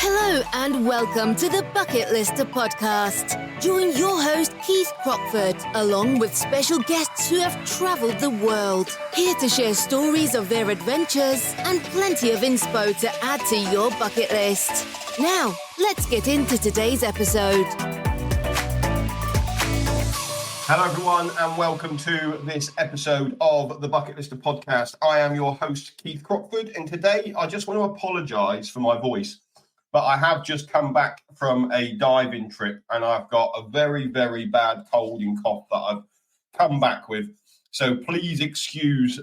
Hello and welcome to the Bucketlister Podcast. Join your host Keith Crockford, along with special guests who have travelled the world, here to share stories of their adventures and plenty of inspo to add to your bucket list. Now, let's get into today's episode. Hello everyone and welcome to this episode of the Bucketlister Podcast. I am your host Keith Crockford, and today I just want to apologise for my voice. But I have just come back from a diving trip and I've got a very, very bad cold and cough that I've come back with. So please excuse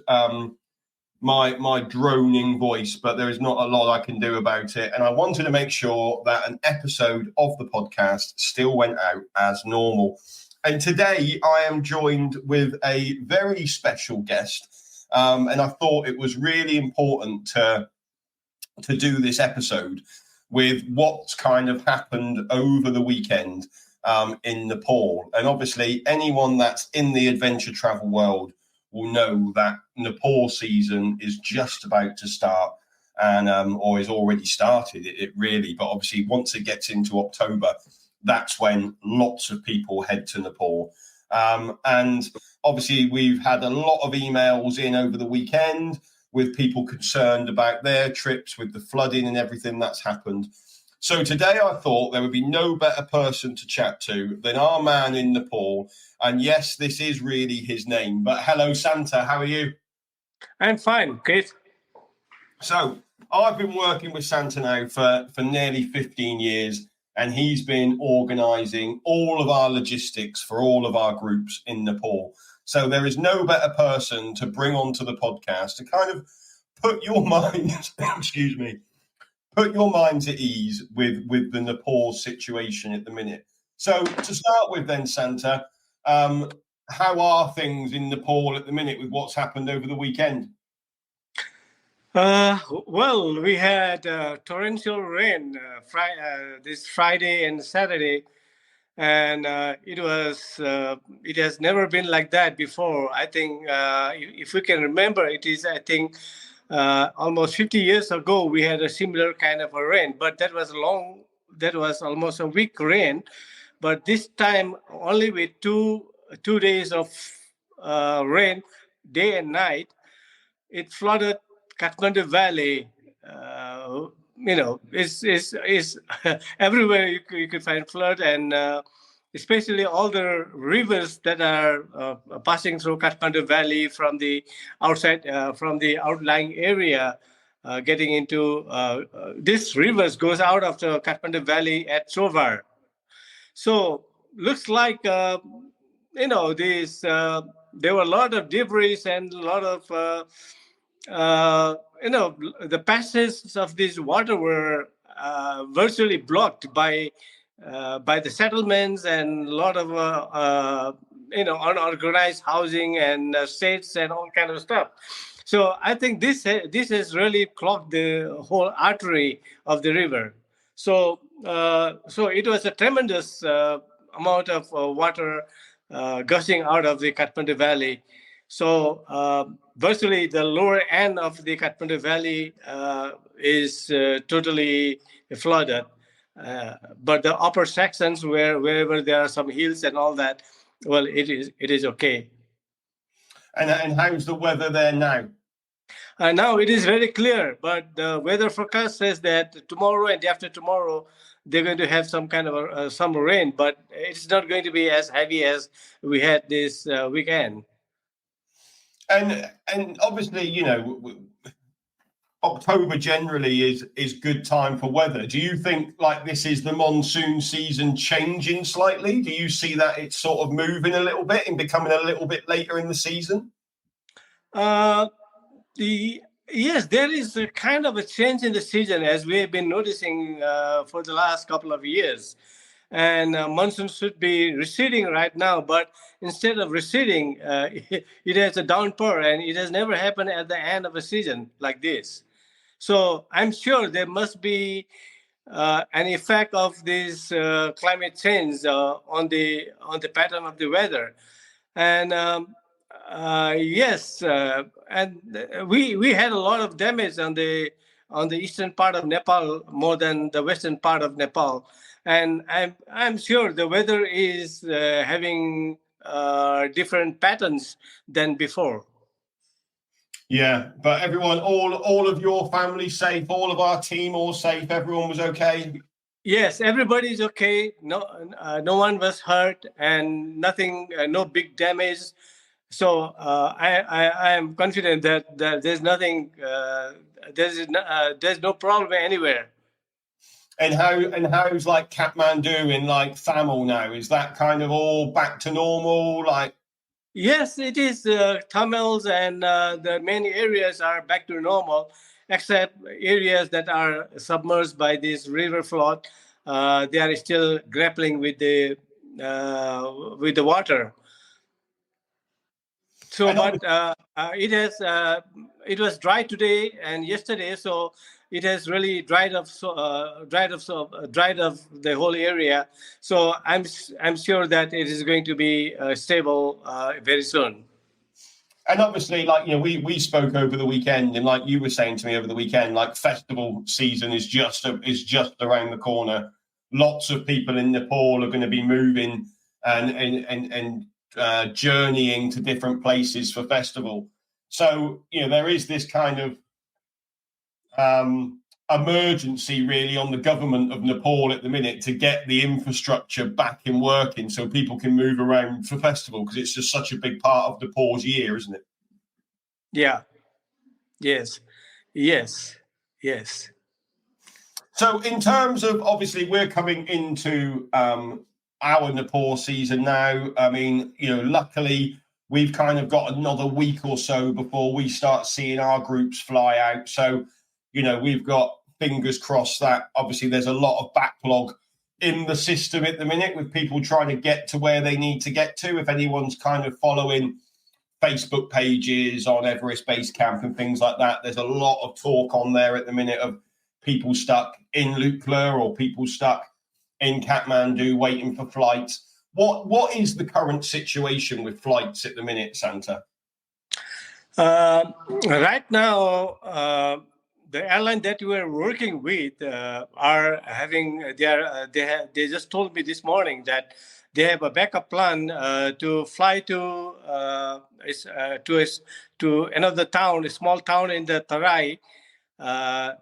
my droning voice, but there is not a lot I can do about it. And I wanted to make sure that an episode of the podcast still went out as normal. And today I am joined with a very special guest. And I thought it was really important to do this episode with what's kind of happened over the weekend in Nepal. And obviously anyone that's in the adventure travel world will know that Nepal season is just about to start and or is already started, it really. But obviously once it gets into October, that's when lots of people head to Nepal. And obviously we've had a lot of emails in over the weekend with people concerned about their trips with the flooding and everything that's happened. So today I thought there would be no better person to chat to than our man in Nepal. And yes, this is really his name. But hello, Santa. How are you? I'm fine, Chris. So I've been working with Santa now for nearly 15 years. And he's been organising all of our logistics for all of our groups in Nepal. So there is no better person to bring onto the podcast to kind of put your minds, put your minds at ease with the Nepal situation at the minute. So to start with then, Santa, how are things in Nepal at the minute with what's happened over the weekend? Well, we had torrential rain this Friday and Saturday. And it has never been like that before. I think if we can remember, it is, I think, almost 50 years ago, we had a similar kind of a rain, but that was almost a week rain. But this time, only with two days of rain, day and night, it flooded Kathmandu Valley. It's everywhere you could find flood, and especially all the rivers that are passing through Kathmandu Valley from the outside, from the outlying area, getting into this rivers goes out of the Kathmandu Valley at Chovar. So looks like there were a lot of debris and a lot of the passages of this water were virtually blocked by the settlements and a lot of unorganized housing and estates and all kind of stuff. So I think this has really clogged the whole artery of the river. So it was a tremendous amount of water gushing out of the Kathmandu Valley. So virtually the lower end of the Kathmandu Valley is totally flooded. But the upper sections wherever there are some hills and all that, well, it is okay. And how's the weather there now? Now it is very clear, but the weather forecast says that tomorrow and after tomorrow they're going to have some kind of some rain, but it's not going to be as heavy as we had this weekend. And obviously, October generally is good time for weather. Do you think like this is the monsoon season changing slightly? Do you see that it's sort of moving a little bit and becoming a little bit later in the season? Yes, there is a kind of a change in the season as we have been noticing for the last couple of years. And monsoon should be receding right now, but instead of receding, it has a downpour, and it has never happened at the end of a season like this. So I'm sure there must be an effect of this climate change on the pattern of the weather. And yes, and we had a lot of damage on the on the eastern part of Nepal more than the western part of Nepal, and I'm sure the weather is having different patterns than before. Yeah, but everyone, all of your family safe, all of our team all safe. Everyone was okay. Yes, everybody is okay. No one was hurt, and nothing, no big damage. So I am confident that there's nothing, there's no problem anywhere. And how's like Kathmandu in like Tamil now? Is that kind of all back to normal? Like, Yes, it is. Tamils and the many areas are back to normal, except areas that are submerged by this river flood. They are still grappling with the water. So, but it was dry today and yesterday, so it has really dried up, dried up the whole area. So I'm sure that it is going to be stable very soon. and obviously, like, we spoke over the weekend, and like you were saying to me over the weekend, like festival season is just around the corner. Lots of people in Nepal are going to be moving and journeying to different places for festival. So there is this kind of emergency really on the government of Nepal at the minute to get the infrastructure back in working so people can move around for festival, because it's just such a big part of Nepal's year, isn't it? Yeah. Yes. So in terms of, obviously, we're coming into our Nepal season now. I mean, luckily we've kind of got another week or so before we start seeing our groups fly out. So, we've got fingers crossed that obviously there's a lot of backlog in the system at the minute with people trying to get to where they need to get to. If anyone's kind of following Facebook pages on Everest Base Camp and things like that, there's a lot of talk on there at the minute of people stuck in Lukla or people stuck in Kathmandu waiting for flights. What is the current situation with flights at the minute, Santa? Right now, the airline that we are working with are having they just told me this morning that they have a backup plan to fly to another town, a small town in the Tarai. The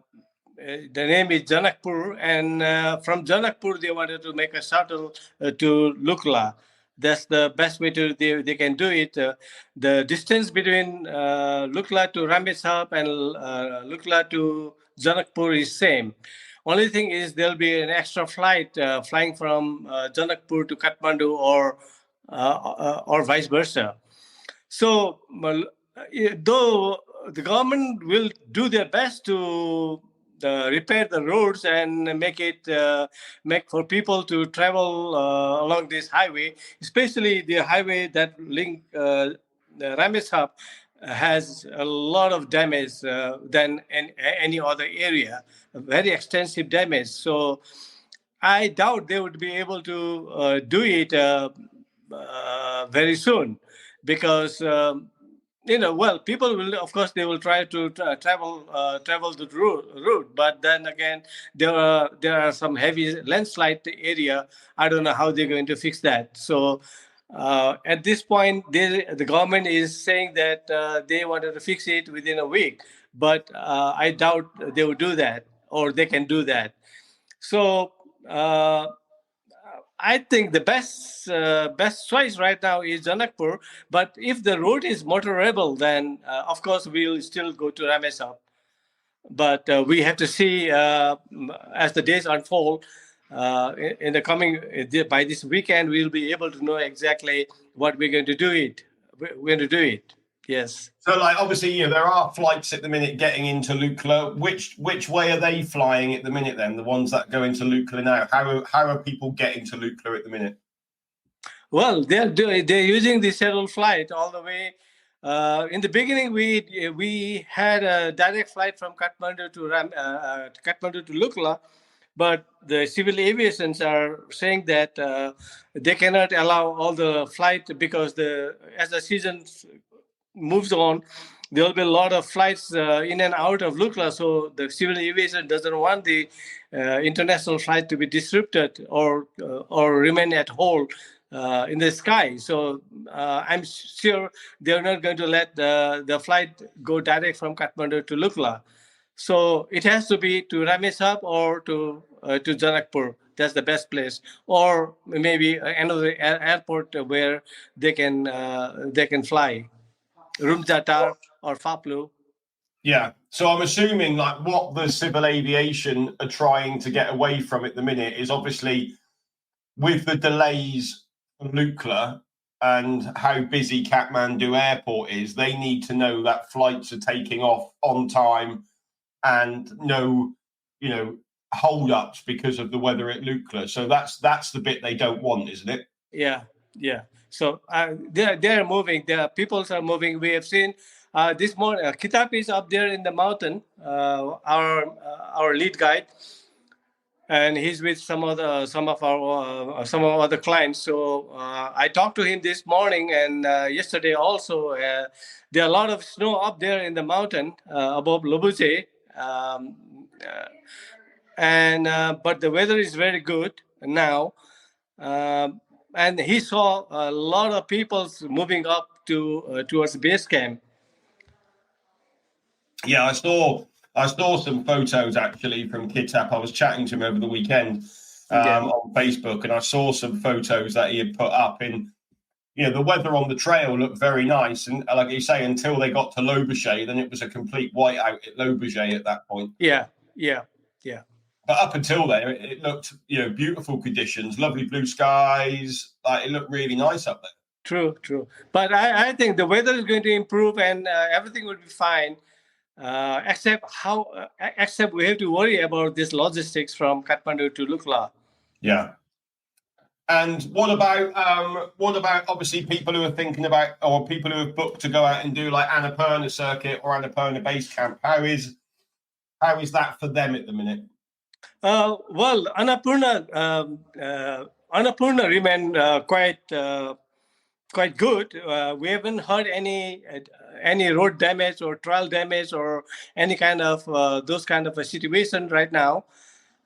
name is Janakpur, and from Janakpur they wanted to make a shuttle to Lukla. That's the best way they can do it. The distance between Lukla to Ramesap and Lukla to Janakpur is same. Only thing is there'll be an extra flight flying from Janakpur to Kathmandu or vice versa. So though the government will do their best to repair the roads and make for people to travel along this highway, especially the highway that link the Ramesap has a lot of damage than any other area, very extensive damage. So I doubt they would be able to do it very soon, because people will, of course, they will try to travel the route, but then again, there are some heavy landslide area. I don't know how they're going to fix that. So at this point, the government is saying that they wanted to fix it within a week, but I doubt they will do that, or they can do that. So I think the best choice right now is Janakpur. But if the road is motorable, then of course we'll still go to Ramesap. But we have to see as the days unfold. In the coming by this weekend, we'll be able to know exactly what we're going to do. We're going to do it. Yes. So, like, obviously, there are flights at the minute getting into Lukla. Which way are they flying at the minute then? The ones that go into Lukla now? How are people getting to Lukla at the minute? Well, they're using the shuttle flight all the way. In the beginning, we had a direct flight from Kathmandu to Lukla, but the civil aviations are saying that they cannot allow all the flight because as the season moves on, there will be a lot of flights in and out of Lukla. So the civil aviation doesn't want the international flight to be disrupted or remain at hold in the sky. So I'm sure they're not going to let the flight go direct from Kathmandu to Lukla. So it has to be to Ramesap or to Janakpur. That's the best place, or maybe another airport where they can fly, Rumjatar or Faplu. Yeah. So I'm assuming like what the civil aviation are trying to get away from at the minute is obviously with the delays from Lukla and how busy Kathmandu airport is, they need to know that flights are taking off on time and no, hold-ups because of the weather at Lukla. So that's the bit they don't want, isn't it? Yeah. So they're moving. The peoples are moving. We have seen this morning. Kitab is up there in the mountain. Our lead guide, and he's with some of our other clients. So I talked to him this morning and yesterday also. There are a lot of snow up there in the mountain above Lobuje. But the weather is very good now, and he saw a lot of people moving up towards base camp. Yeah, I saw some photos actually from Kitap. I was chatting to him over the weekend on Facebook, and I saw some photos that he had put up. In the weather on the trail looked very nice, and like you say, until they got to Lobuje, then it was a complete whiteout at Lobuje at that point. Yeah. But up until there, it looked, beautiful conditions, lovely blue skies. It looked really nice up there. True. But I think the weather is going to improve and everything will be fine. Except we have to worry about this logistics from Kathmandu to Lukla. Yeah. And what about obviously people who are thinking about, or people who have booked to go out and do like Annapurna circuit or Annapurna base camp? How is that for them at the minute? Well, Annapurna remain quite good. We haven't heard any road damage or trail damage or any kind of those kind of a situation right now.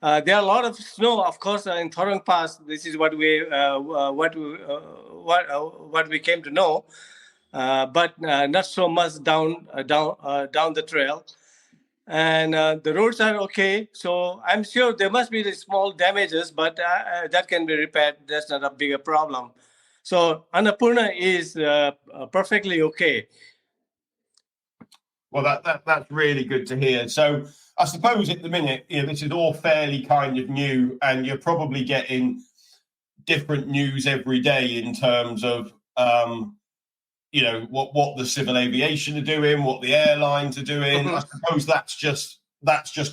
There are a lot of snow, of course, in Thorong Pass. This is what we came to know, but not so much down the trail. And the roads are okay, so I'm sure there must be the small damages, but that can be repaired. That's not a bigger problem. So Annapurna is perfectly okay. Well, that's really good to hear. So I suppose at the minute, this is all fairly kind of new, and you're probably getting different news every day in terms of what the civil aviation are doing, what the airlines are doing. I suppose that's just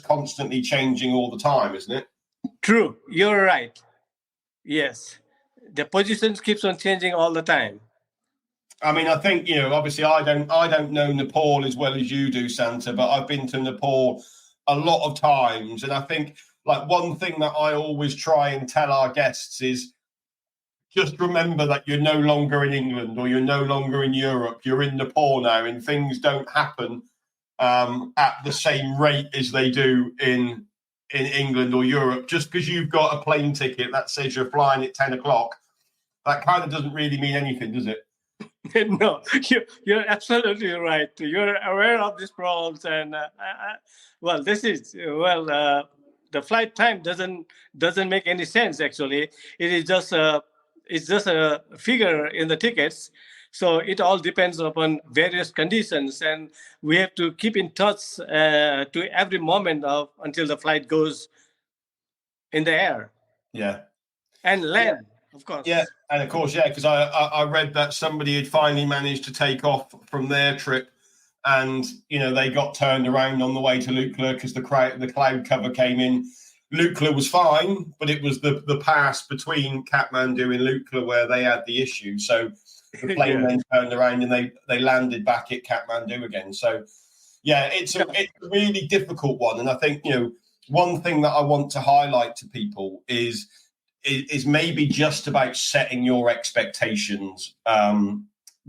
constantly changing all the time, isn't it? True, you're right. Yes, the positions keeps on changing all the time. I mean, I think obviously I don't know Nepal as well as you do, Santa, but I've been to Nepal a lot of times, and I think like one thing that I always try and tell our guests is, just remember that you're no longer in England or you're no longer in Europe. You're in Nepal now, and things don't happen at the same rate as they do in England or Europe. Just because you've got a plane ticket that says you're flying at 10 o'clock, that kind of doesn't really mean anything, does it? No, you're absolutely right. You're aware of these problems, and the flight time doesn't make any sense. Actually, it is just a figure in the tickets. So it all depends upon various conditions, and we have to keep in touch to every moment until the flight goes in the air. Yeah, and land. Yeah. Of course. Yeah, and of course, yeah, because I read that somebody had finally managed to take off from their trip, and they got turned around on the way to Lukla because the cloud cover came in. Lukla was fine, but it was the pass between Kathmandu and Lukla where they had the issue. So the plane then turned around and they landed back at Kathmandu again. So yeah, it's a really difficult one, and I think one thing that I want to highlight to people is maybe just about setting your expectations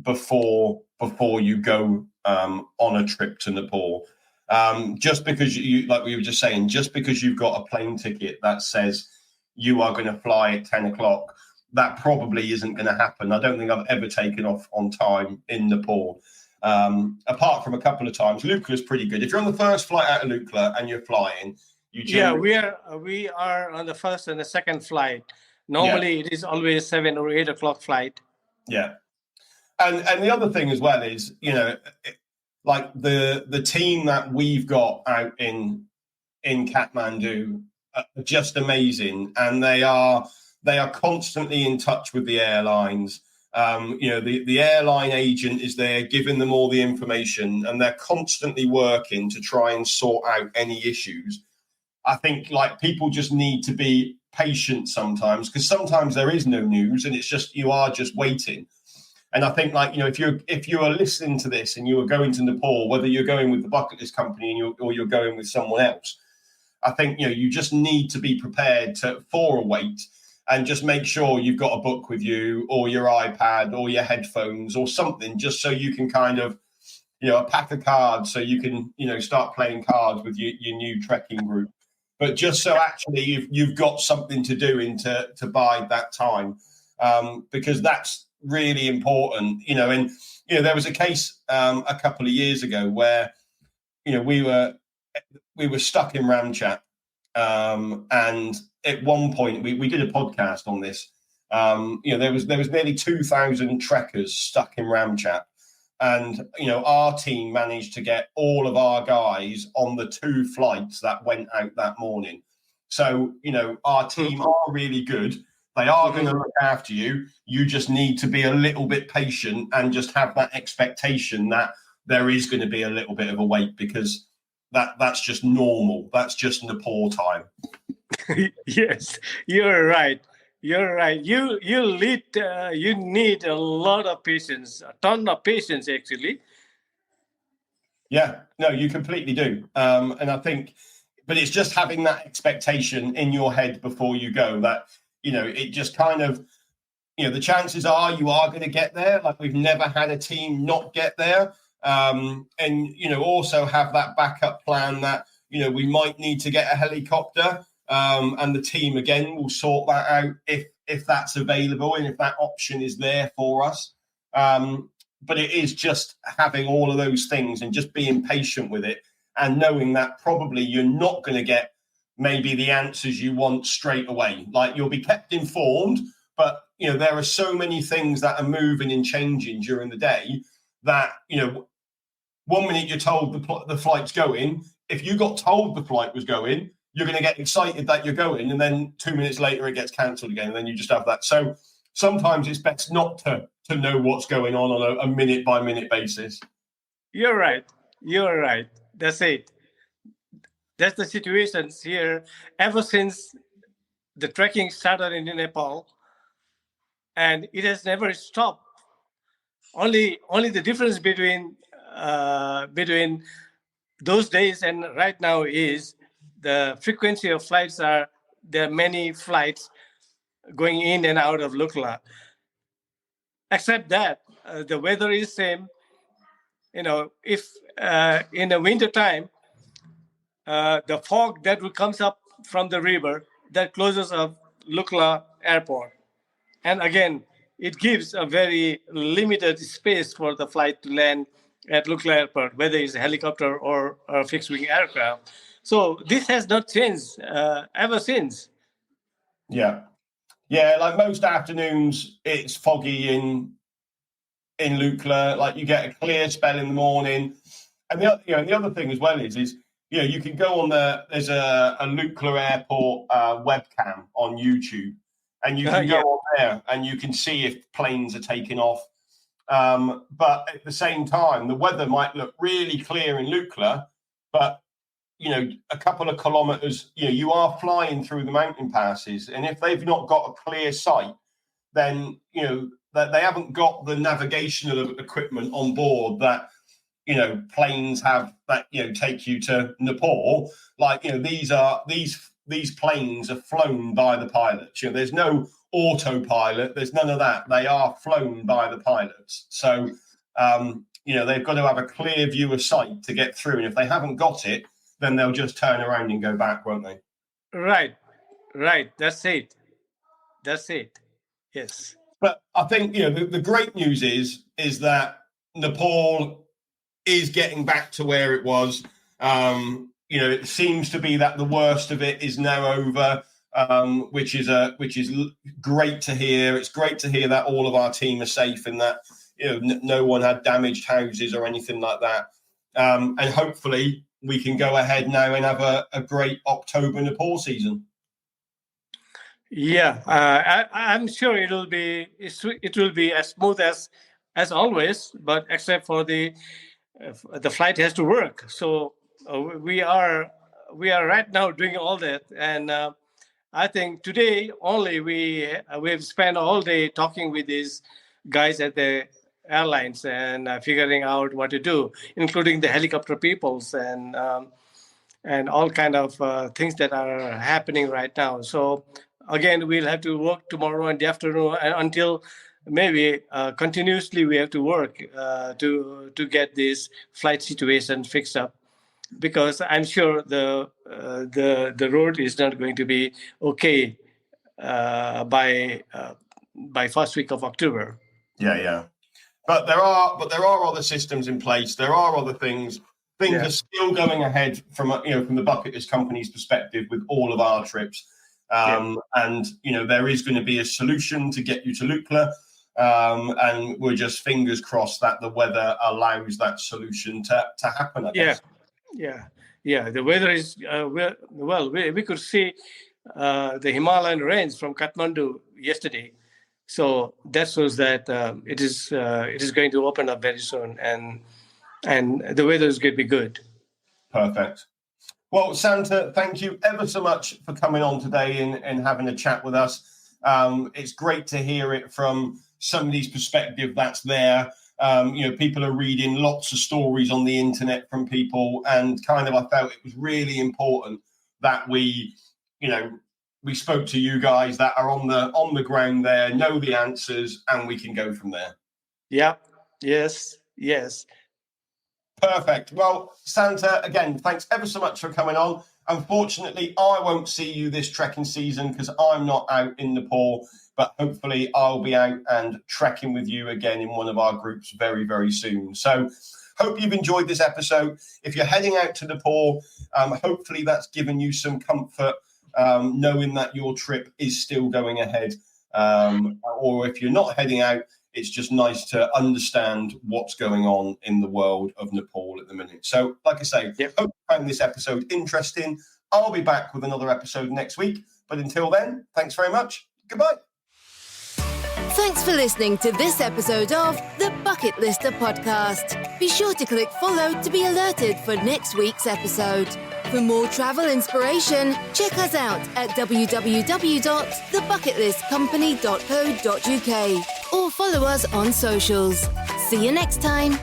before before you go on a trip to Nepal. Just because like we were just saying, just because you've got a plane ticket that says you are going to fly at 10 o'clock, that probably isn't going to happen. I don't think I've ever taken off on time in Nepal, apart from a couple of times. Lukla is pretty good. If you're on the first flight out of Lukla and you're flying, we are on the first and the second flight. Normally, it is always 7 or 8 o'clock flight. Yeah, and the other thing as well is, like the team that we've got out in Kathmandu are just amazing, and they are constantly in touch with the airlines. The airline agent is there giving them all the information, and they're constantly working to try and sort out any issues. I think like people just need to be patient sometimes, because sometimes there is no news and it's just you are just waiting. And I think like if you are listening to this and you are going to Nepal, whether you're going with the bucket list company or you're going with someone else, I think you just need to be prepared for a wait, and just make sure you've got a book with you or your iPad or your headphones or something, just so you can kind of a pack of cards so you can start playing cards with your new trekking group. But just so actually you've got something to do to bide that time, because that's really important, And there was a case a couple of years ago where we were stuck in Ramchat, and at one point we did a podcast on this. There was nearly 2,000 trekkers stuck in Ramchat. And, our team managed to get all of our guys on the 2 flights that went out that morning. So, our team are really good. They are going to look after you. You just need to be a little bit patient and just have that expectation that there is going to be a little bit of a wait, because that's just normal. That's just Nepal time. Yes, you're right. You're right. You need a lot of patience, a ton of patience, actually. Yeah, no, you completely do. And I think, but it's just having that expectation in your head before you go that, it just kind of, the chances are you are going to get there. Like we've never had a team not get there. And, also have that backup plan that, we might need to get a helicopter. And the team again will sort that out if that's available and if that option is there for us. But it is just having all of those things and just being patient with it, and knowing that probably you're not going to get maybe the answers you want straight away. Like you'll be kept informed, but there are so many things that are moving and changing during the day that 1 minute you're told the flight's going. If you got told the flight was going, you're going to get excited that you're going, and then 2 minutes later it gets cancelled again, and then you just have that. So sometimes it's best not to know what's going on a minute by minute basis. You're right. That's it. That's the situation here ever since the trekking started in Nepal, and it has never stopped. Only the difference between those days and right now is the frequency of flights. There are many flights going in and out of Lukla. Except that the weather is same. If in the winter time, the fog that comes up from the river that closes up Lukla airport, and again it gives a very limited space for the flight to land at Lukla airport, whether it's a helicopter or a fixed wing aircraft. So this has not changed ever since. Yeah, like most afternoons, it's foggy in Lukla. Like you get a clear spell in the morning, and the other thing as well is you can go on there's a Lukla airport webcam on YouTube, and you can go on there and you can see if planes are taking off. But at the same time, the weather might look really clear in Lukla, but a couple of kilometers, you are flying through the mountain passes, and if they've not got a clear sight, then that they haven't got the navigational equipment on board that planes have that take you to Nepal. Like these planes are flown by the pilots. There's no autopilot. There's none of that. They are flown by the pilots. So they've got to have a clear view of sight to get through. And if they haven't got it, then they'll just turn around and go back, won't they? Right. That's it. Yes. But I think, the great news is that Nepal is getting back to where it was. It seems to be that the worst of it is now over, which is great to hear. It's great to hear that all of our team are safe and that no one had damaged houses or anything like that. And hopefully we can go ahead now and have a great October Nepal season. Yeah, I'm sure it will be as smooth as always, but except for the flight has to work. So we are right now doing all that, and I think today only we've spent all day talking with these guys at the airlines and figuring out what to do, including the helicopter peoples and all kind of things that are happening right now. So again, we'll have to work tomorrow in the afternoon until maybe continuously we have to work to get this flight situation fixed up, because I'm sure the road is not going to be okay by first week of October. Yeah. But there are other systems in place. There are other things. Things are still going ahead from the bucket list company's perspective with all of our trips. And there is going to be a solution to get you to Lukla. And we're just fingers crossed that the weather allows that solution to happen, I guess. Yeah. The weather is we could see the Himalayan range from Kathmandu yesterday, so that shows that it is going to open up very soon, and the weather is going to be good. Perfect. Well, Santa, thank you ever so much for coming on today and having a chat with us. It's great to hear it from somebody's perspective that's there. People are reading lots of stories on the internet from people, and I felt it was really important that we spoke to you guys that are on the ground there, know the answers, and we can go from there. Yeah. Yes. Perfect. Well, Santa, again, thanks ever so much for coming on. Unfortunately, I won't see you this trekking season because I'm not out in Nepal, but hopefully I'll be out and trekking with you again in one of our groups very, very soon. So hope you've enjoyed this episode. If you're heading out to Nepal, hopefully that's given you some comfort, knowing that your trip is still going ahead. Or if you're not heading out, it's just nice to understand what's going on in the world of Nepal at the minute. So, like I say, Hope you found this episode interesting. I'll be back with another episode next week. But until then, thanks very much. Goodbye. Thanks for listening to this episode of the Bucketlister Podcast. Be sure to click follow to be alerted for next week's episode. For more travel inspiration, check us out at www.thebucketlistcompany.co.uk or follow us on socials. See you next time.